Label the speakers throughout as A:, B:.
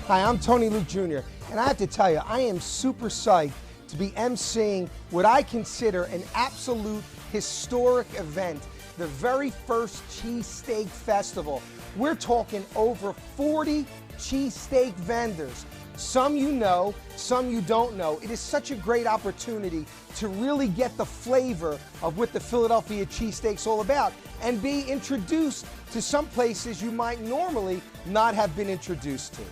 A: Hi, I'm Tony Luke Jr., and I have to tell you, I am super psyched to be emceeing what I consider an absolute historic event, the very first Cheesesteak Festival. We're talking over 40 cheesesteak vendors. Some you know, some you don't know. It is such a great opportunity to really get the flavor of what the Philadelphia cheesesteak's all about and be introduced to some places you might normally not have been introduced to.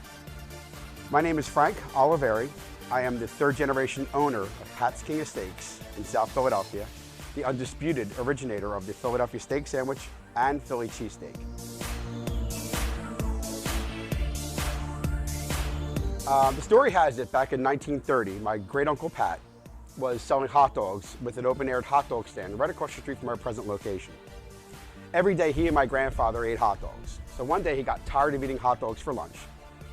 B: My name is Frank Oliveri. I am the third generation owner of Pat's King of Steaks in South Philadelphia, the undisputed originator of the Philadelphia steak sandwich and Philly cheesesteak. The story has it back in 1930, my great uncle Pat was selling hot dogs with an open-aired hot dog stand right across the street from our present location. Every day he and my grandfather ate hot dogs. So one day he got tired of eating hot dogs for lunch.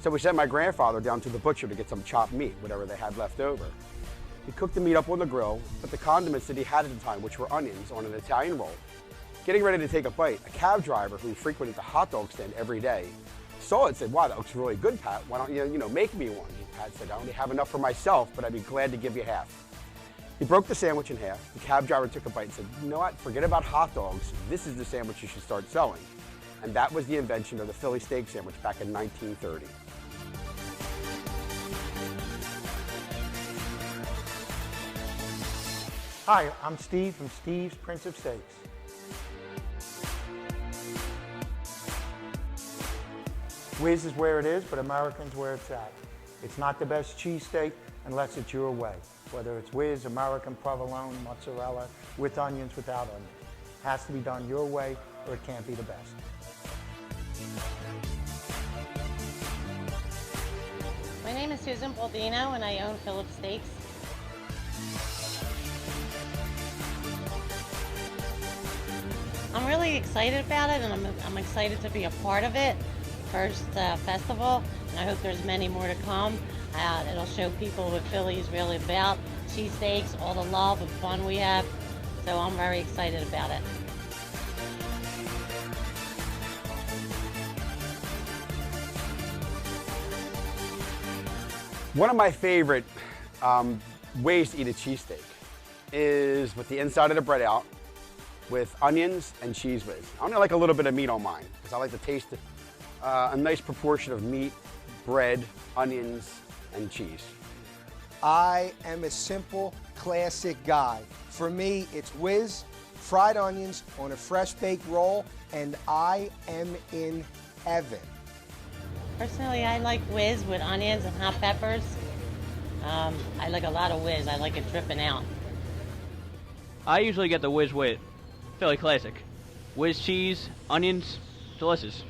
B: So we sent my grandfather down to the butcher to get some chopped meat, whatever they had left over. He cooked the meat up on the grill, put the condiments that he had at the time, which were onions, on an Italian roll. Getting ready to take a bite, a cab driver who frequented the hot dog stand every day saw it and said, "Wow, that looks really good, Pat. Why don't you, make me one?" Pat said, "I only have enough for myself, but I'd be glad to give you half." He broke the sandwich in half. The cab driver took a bite and said, "You know what, forget about hot dogs. This is the sandwich you should start selling." And that was the invention of the Philly steak sandwich back in 1930.
C: Hi, I'm Steve from Steve's Prince of Steaks. Whiz is where it is, but American's where it's at. It's not the best cheesesteak unless it's your way. Whether it's Whiz, American, provolone, mozzarella, with onions, without onions. It has to be done your way or it can't be the best.
D: My name is Susan Baldino and I own Phillips Steaks. I'm really excited about it, and I'm excited to be a part of it. First festival, and I hope there's many more to come. It'll show people what Philly is really about, cheesesteaks, all the love and fun we have. So I'm very excited about it.
B: One of my favorite ways to eat a cheesesteak is with the inside of the bread out, with onions and cheese whiz. I only like a little bit of meat on mine because I like to taste a nice proportion of meat, bread, onions, and cheese.
A: I am a simple, classic guy. For me, it's whiz, fried onions on a fresh baked roll, and I am in heaven.
D: Personally, I like whiz with onions and hot peppers. I like a lot of whiz. I like it dripping out.
E: I usually get the whiz with Philly classic. Whiz cheese, onions, delicious.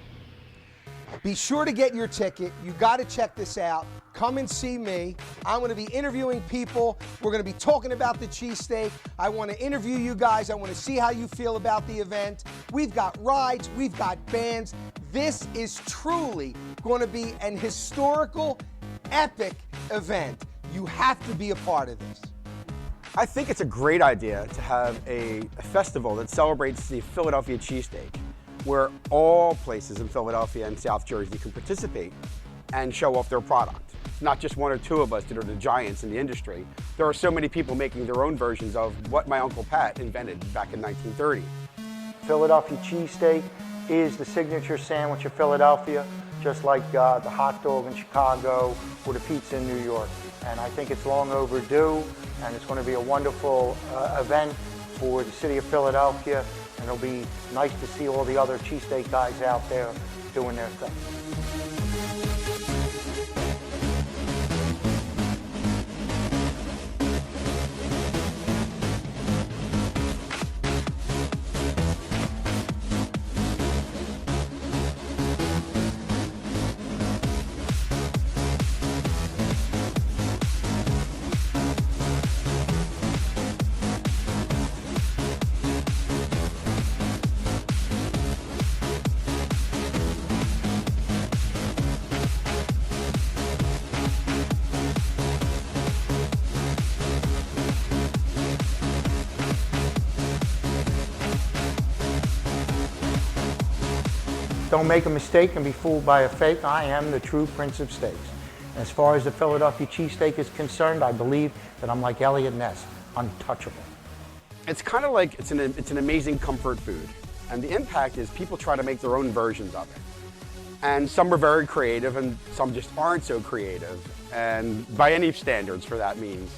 A: Be sure to get your ticket. You got to check this out. Come and see me. I'm going to be interviewing people. We're going to be talking about the cheesesteak. I want to interview you guys. I want to see how you feel about the event. We've got rides. We've got bands. This is truly going to be an historical, epic event. You have to be a part of this.
B: I think it's a great idea to have a festival that celebrates the Philadelphia cheesesteak, where all places in Philadelphia and South Jersey can participate and show off their product. Not just one or two of us that are the giants in the industry. There are so many people making their own versions of what my Uncle Pat invented back in 1930.
C: Philadelphia cheesesteak is the signature sandwich of Philadelphia, just like the hot dog in Chicago or the pizza in New York. And I think it's long overdue, and it's going to be a wonderful event for the city of Philadelphia, and it'll be nice to see all the other cheesesteak guys out there doing their thing. Don't make a mistake and be fooled by a fake. I am the true Prince of Steaks. As far as the Philadelphia cheesesteak is concerned, I believe that I'm like Elliot Ness, untouchable.
B: It's kind of like it's an amazing comfort food. And the impact is people try to make their own versions of it. And some are very creative and some just aren't so creative, and by any standards for that means.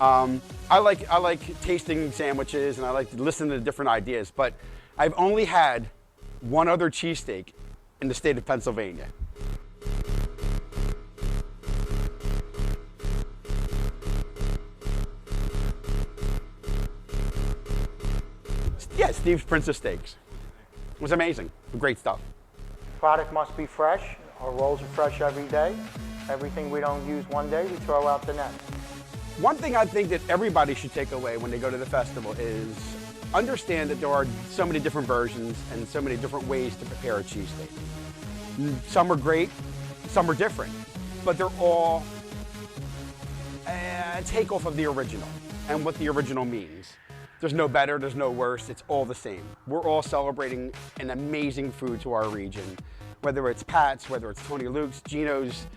B: I like tasting sandwiches and I like to listen to different ideas, but I've only had one other cheesesteak in the state of Pennsylvania. Yeah, Steve's Prince of Steaks. It was amazing, great stuff.
C: Product must be fresh. Our rolls are fresh every day. Everything we don't use one day, we throw out the next.
B: One thing I think that everybody should take away when they go to the festival is understand that there are so many different versions and so many different ways to prepare a cheesesteak. Some are great, some are different, but they're all a takeoff of the original and what the original means. There's no better, there's no worse, it's all the same. We're all celebrating an amazing food to our region, whether it's Pat's, whether it's Tony Luke's, GENO'S,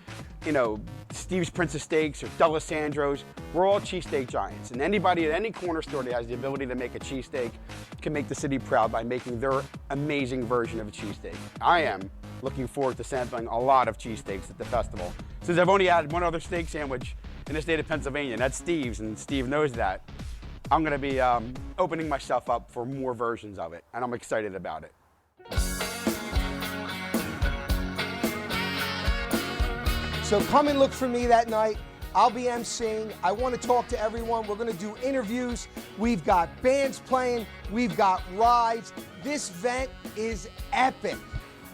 B: you know, Steve's Prince of Steaks or D'Alessandro's. We're all cheesesteak giants, and anybody at any corner store that has the ability to make a cheesesteak can make the city proud by making their amazing version of a cheesesteak. I am looking forward to sampling a lot of cheesesteaks at the festival, since I've only had one other steak sandwich in the state of Pennsylvania, and that's Steve's, and Steve knows that. I'm going to be opening myself up for more versions of it, and I'm excited about it.
A: So come and look for me that night. I'll be emceeing. I want to talk to everyone. We're going to do interviews. We've got bands playing. We've got rides. This event is epic.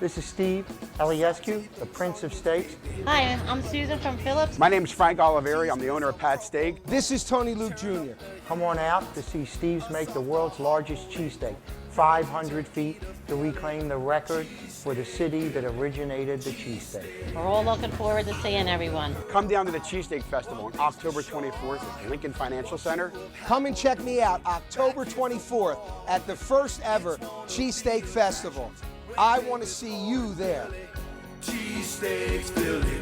C: This is Steve Eliescu, the Prince of Steaks.
D: Hi, I'm Susan from Phillips.
B: My name is Frank Oliveri. I'm the owner of Pat's Steak.
A: This is Tony Luke Jr.
C: Come on out to see Steve's make the world's largest cheesesteak, 500 feet, to reclaim the record for the city that originated the cheesesteak.
D: We're all looking forward to seeing everyone.
B: Come down to the Cheesesteak Festival on October 24th at Lincoln Financial Center.
A: Come and check me out October 24th at the first ever Cheesesteak Festival. I want to see you there.
F: Cheesesteaks, Philly,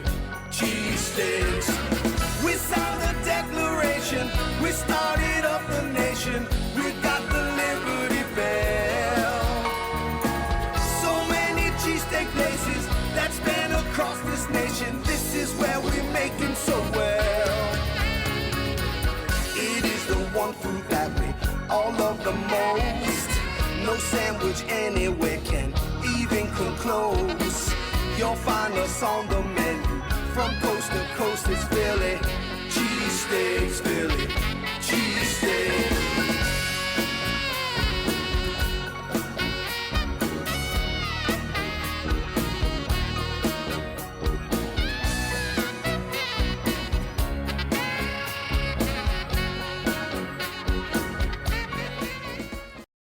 F: cheesesteaks. We signed the Declaration, we started up the nation, we got the Liberty Bell. So many cheesesteak places that span across this nation, this is where we make them so well. It is the one food that we all love the most. No sandwich anywhere can even come close. You'll find us on the menu from coast to coast. It's Philly, cheesesteaks, Philly.